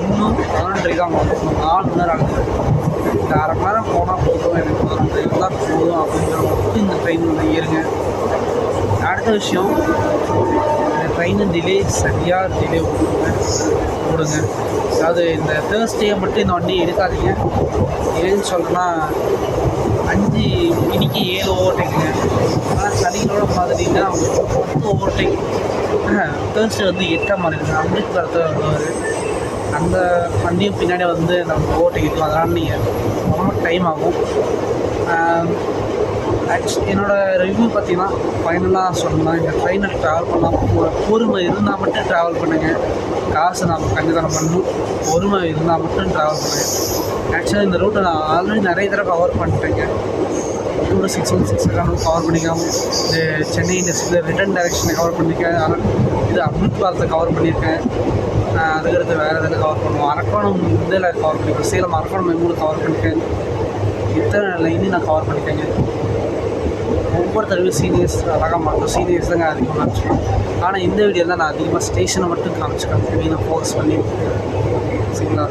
இன்னும் 11:30 தான் வரும். 4 மணி நேரம் ஆகுது. இந்த அரை மணி நேரம் போனால் போதும், எனக்கு 11:30 தான் போதும் அப்படிங்கிற மட்டும் இந்த ட்ரெயினில் ஏறுங்க. அடுத்த விஷயம், இந்த ட்ரெயினு சரியாக டிலே ஓடுங்க. அதாவது இந்த தேர்ஸ்டே மட்டும் இந்த வண்டியை எடுக்காதீங்க. ஏன்னு சொல்கிறேன்னா 5 இன்னைக்கு 7 ஓவர்டேக்குங்க. ஆனால் சனிகளோட பார்த்துட்டிங்கன்னா 10 ஓவர்டேக். தேர்ஸ்டே வந்து 8 மாதிரி அம்பேத்கர் வருவார். அந்த வண்டியும் பின்னாடி வந்து நம்ம ஓவர்டேக் இருக்கும். அதனால் நீங்கள் ரொம்ப டைம் ஆகும். ஆக்சுவலி என்னோடய ரிவ்யூ பார்த்தீங்கன்னா ஃபைனலாக சொல்லணும், இந்த ட்ரெயினை ட்ராவல் பண்ணால் பொறுமை இருந்தால் மட்டும் ட்ராவல் பண்ணுங்கள். காசு நாம் கண்டிப்பாக பண்ணணும், பொறுமை இருந்தால் மட்டும் ட்ராவல் பண்ணுங்கள். ஆக்சுவலாக இந்த ரூட்டை நான் ஆல்ரெடி நிறைய தடவை கவர் பண்ணிட்டேங்க. 261 கவர் பண்ணிக்காமல் இந்த சென்னை இண்டஸ்ட்ரியில் ரிட்டர்ன் டைரெக்ஷனை கவர் பண்ணியிருக்கேன். ஆனால் இது அமிர்த் பாரத்தை கவர் பண்ணியிருக்கேன். அதுக்கடுத்து வேறு இதில் கவர் பண்ணுவோம். அரக்கோணம் இதில் கவர் பண்ணியிருக்கேன். சேலம் அரக்கோணம் மெமூரில் கவர் பண்ணியிருக்கேன். இத்தனை லைனையும் நான் கவர் பண்ணியிருக்கேங்க. ஒவ்வொரு தடவையும் சீனியர்ஸ் அழகாக மாட்டோம், சீனியர்ஸ் தாங்க அதிகமாக காமிச்சிக்கணும். ஆனால் இந்த வீடியோவில் தான் நான் அதிகமாக ஸ்டேஷனை மட்டும் காமிச்சிக்கிறேன், நான் ஃபோக்கஸ் பண்ணி. சரிங்களா,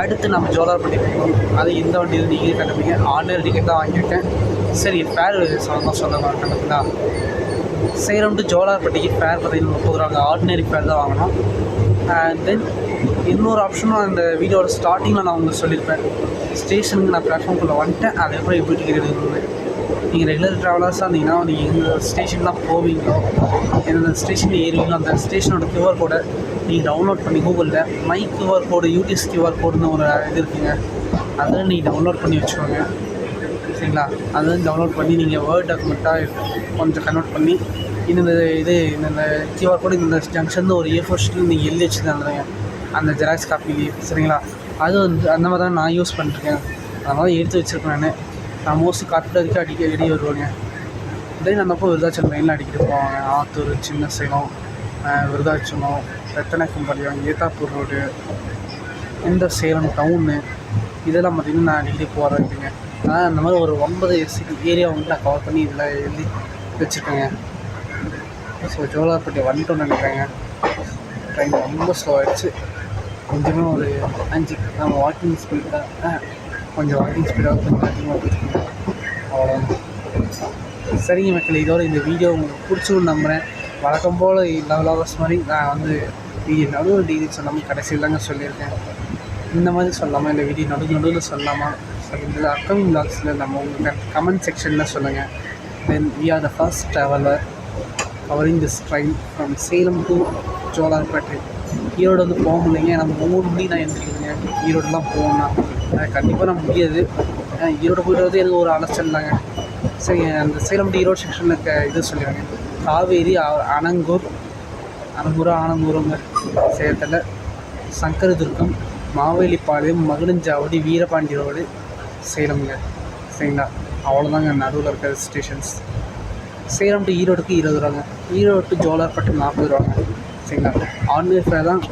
அடுத்து நம்ம ஜோலார்பட்டி போகணும். அது இந்த வண்டியில் நீங்கள் கட்டுப்பீங்க. ஆர்டினரி டிக்கெட் தான் வாங்கியிருக்கேன். சரி, ஃபேர் சம்மந்தமாக சொல்ல கட்டுங்களா. சேலம் டு ஜோலார்பட்டிக்கு ஃபேர் பார்த்தீங்கன்னா 30 ரூபா. ஆர்டினரி ஃபேர் தான் வாங்கணும். தென் இன்னொரு ஆப்ஷனும் அந்த வீடியோட ஸ்டார்டிங்கில் நான் உங்களுக்கு சொல்லியிருப்பேன். ஸ்டேஷனுக்கு நான் பிளாட்ஃபார்ம்குள்ளே வந்துட்டேன், அதுக்கப்புறம் எப்படி டிக்கெட் எடுக்கணும். நீங்கள் ரெகுலர் ட்ராவலர்ஸாக இருந்தீங்கன்னா நீங்கள் எந்த ஸ்டேஷன்லாம் போவீங்களோ, எந்த ஸ்டேஷனில் ஏறுவீங்களோ அந்த ஸ்டேஷனோட கியூஆர் கோடை நீங்கள் டவுன்லோட் பண்ணி கூகுளில் my QR code, UTS QR கோடுன்னு ஒரு இது இருக்குங்க, அதில் நீங்கள் டவுன்லோட் பண்ணி வச்சுக்கோங்க. சரிங்களா, அதில் டவுன்லோட் பண்ணி நீங்கள் வேர்ட் டாக்குமெண்ட்டாக கொஞ்சம் கன்வெர்ட் பண்ணி இந்த கியூஆர் கோடு இந்த ஜங்ஷன் ஒரு A4 ஷீட்டில் நீங்கள் எழுதி வச்சுருந்தாங்க அந்த ஜெராக்ஸ் காப்பி. சரிங்களா, அது வந்து அந்த மாதிரி தான் நான் யூஸ் பண்ணிருக்கேன். அதனால் எடுத்து வச்சுருக்கேன். நான் மோஸ்ட்லி காட்டுல வரைக்கும் அடிக்கடி வருவாங்க. தென் அந்தப்போ விருதாச்சலம் ட்ரெயினில் அடிக்கடி போவாங்க. ஆத்தூர், சின்ன சேலம், விருதாச்சலம், ரத்தனக்கும்பாளையம், ஏத்தாப்பூர் ரோடு, இந்த சேலம் டவுனு, இதெல்லாம் பார்த்திங்கன்னா நான் அடிக்கடி போகிறேன். ஆனால் அந்த மாதிரி ஒரு 9 ஏரியா வந்து நான் கவர் பண்ணி இதில் எழுதி வச்சுருக்கேங்க. ஸோ ஜோலார்பட்டி வந்துட்டோன்னு நினைக்கிறேங்க. ட்ரெயின் ரொம்ப ஸ்லோ ஆகிடுச்சு. கொஞ்சமாக ஒரு 5 நம்ம வாக்கிங் ஸ்பீடு தான், கொஞ்சம் வாக்கிங் ஸ்பீடாக கொஞ்சம் அதிகமாக போயிருக்கு. அவ்வளோதான். சரிங்க மக்கள், இதோட இந்த வீடியோ உங்களுக்கு பிடிச்சிருன்னு நம்புகிறேன். வழக்கம் போல் 11 ஹவர்ஸ் மாதிரி நான் வந்து வீடியோ நடுவில் டிகிரி சொல்லாமல் கடைசியில் தாங்க சொல்லியிருக்கேன். இந்த மாதிரி சொல்லாமல் இல்லை வீடியோ நடுவில் சொல்லாமா சொல்லுங்கள். அப்கமிங் வ்ளாக்ஸில் நம்ம உங்களுக்கு கமெண்ட் செக்ஷனில் சொல்லுங்கள். Then we are the first traveller covering this train from Salem to Jolarpettai. Erode வந்து போக முடியலைங்க, நம்ம 3 மணி நான் எழுந்திரிக்கிறேங்க. ஈரோடுலாம் போகணும்னா கண்டிப்பாக நான் முடியாது. ஈரோடு போய்ட்டு வந்து எனக்கு ஒரு அலச்சல் தாங்க. சரி, அந்த சேலம் டு ஈரோடு செக்ஷனில் இருக்க இது சொல்லிடுவாங்க. காவேரி, ஆனங்கூருங்க சேலத்தில், சங்கரதுர்கம், மாவேலிப்பாளையம், மகுடஞ்சாவடி, வீரபாண்டி ரோடு, சேலம்ங்க. சரிங்களா, அவ்வளோதாங்க நடுவில் இருக்கிற ஸ்டேஷன்ஸ். சேலம் டு ஈரோடுக்கு 20 ரூபாங்க, ஈரோடு டு ஜோலார்பட்டி 40 ரூபாங்க. சரிங்களா, ஆர்டினரி ஃபேர் தான்,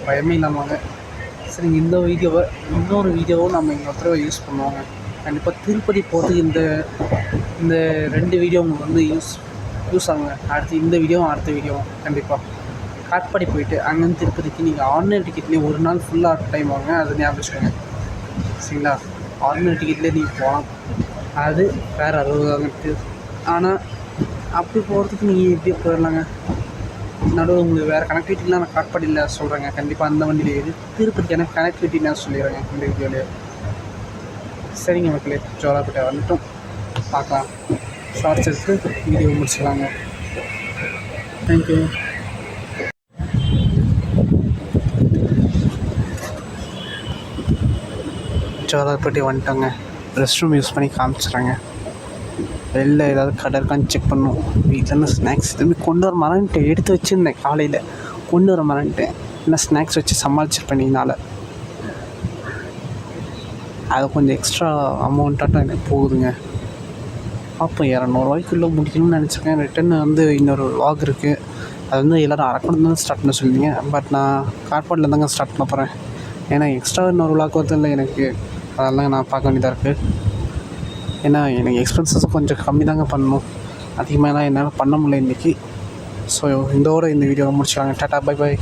பயமே இல்லாமங்க. சரிங்க, இந்த வீடியோவை இன்னொரு வீடியோவும் நம்ம இன்னொருத்தர யூஸ் பண்ணுவாங்க. கண்டிப்பாக திருப்பதி போகிறதுக்கு இந்த 2 வீடியோ உங்களுக்கு வந்து யூஸ் ஆகுங்க. அடுத்த வீடியோவும் கண்டிப்பாக காட்பாடி போயிட்டு அங்கேருந்து திருப்பதிக்கு நீங்கள் ஆர்டினரி டிக்கெட்லேயே ஒரு நாள் ஃபுல்லாக டைம் ஆகுங்க. அதை ஞாபகம் வச்சுக்கோங்க. சரிங்களா, ஆர்டினரி டிக்கெட்லேயே நீங்கள் போகலாம். அது வேறு 60 ஆனால் அப்படி போகிறதுக்கு நீங்கள் இப்படியே போயிடலாங்க. நடுவில் உங்களுக்கு வேறு கனெக்டிவிட்டிலாம் நான் காட்பாடியில் சொல்கிறேங்க. கண்டிப்பாக அந்த வண்டியில் ஏறி திருப்பதிக்கு எனக்கு கனெக்டிவிட்டி நான் சொல்லிடுறேங்க இந்த வீடியோலேயே. சரிங்க மக்களே, ஜோலார்பேட்டை வந்துட்டோம், பார்க்கலாம். ஷார்ட்ஸ் எடுத்து வீடியோ முடிச்சுக்கலாங்க. தேங்க்யூ. ஜோலார்பேட்டை வந்துட்டோங்க. ரெஸ்ட் ரூம் யூஸ் பண்ணி காமிச்சிட்றேங்க. வெளில ஏதாவது கடை இருக்கான்னு செக் பண்ணணும். வீட்டிலேருந்து ஸ்நாக்ஸ் எதுவுமே கொண்டு வர மறந்துட்டு எடுத்து வச்சுருந்தேன். காலையில் கொண்டு வர மறந்துட்டேன். இல்லை ஸ்நாக்ஸ் வச்சு சமாளிச்சிருப்பேன். இதனால் அது கொஞ்சம் எக்ஸ்ட்ரா அமௌண்ட்டாட்டம் எனக்கு போகுதுங்க. அப்போ 200 ரூபாய்க்குள்ளே முடிக்கணும்னு நினச்சிருக்கேன். ரிட்டன் வந்து இன்னொரு வ்ளாக் இருக்குது. அது வந்து எல்லோரும் அரக்கணம் தான் ஸ்டார்ட் பண்ண சொல்லிங்க. பட் நான் காட்பாடியில் தாங்க ஸ்டார்ட் பண்ண போகிறேன். ஏன்னா எக்ஸ்ட்ரா இன்னொரு வ்ளாக் வந்து இல்லை எனக்கு. அதெல்லாம் நான் பார்க்க வேண்டியதாக இருக்குது. ஏன்னா எனக்கு எக்ஸ்பென்சஸும் கொஞ்சம் கம்மி தாங்க பண்ணணும். அதிகமாகலாம் என்னால் பண்ண முடியல இன்றைக்கி. ஸோ இந்த வீடியோவை முடிச்சுக்காங்க. Tata, bye bye.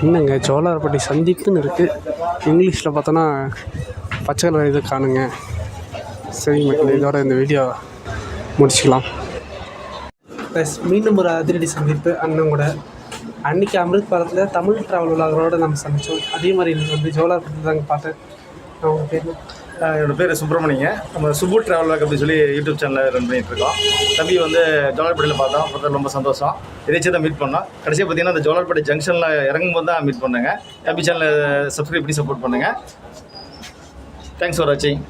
என்னங்க ஜோலார்பட்டி சந்திப்புன்னு இருக்குது. இங்கிலீஷில் பார்த்தோன்னா பச்சை கலர் இது காணுங்க. சரி மக்கள், இதோட இந்த வீடியோ முடிச்சுக்கலாம். ப்ளஸ் மீண்டும் ஒரு அதிரடி சந்திப்பு அண்ணன் கூட. அன்றைக்கி அமிர்த் பாரத்தில் தமிழ் ட்ராவல் விளாகரோடு நம்ம சந்தித்தோம். அதே மாதிரி இன்றைக்கி வந்து ஜோலார்பட்டி தாங்க பார்த்தேன். அவங்க பேர் என்னோடய பேர் சுப்பிரமணியங்க. நம்ம சுப்பு ட்ராவல் பேக் அப்படின்னு சொல்லி யூடியூப் சேனலில் ரன் பண்ணிகிட்ருக்கோம். தம்பி வந்து ஜோலார்பேட்டையில் பார்த்தோம், பார்த்தா ரொம்ப சந்தோஷம். இதைச்சு தான் மீட் பண்ணோம். கடைசியாக பார்த்தீங்கன்னா அந்த ஜோலார்பேட்டை ஜங்ஷனில் இறங்கும்போது தான் மீட் பண்ணேங்க. தம்பி சேனலை சப்ஸ்கிரைப் பண்ணி சப்போர்ட் பண்ணுங்கள். தேங்க்ஸ் ஃபார் வாட்சிங்.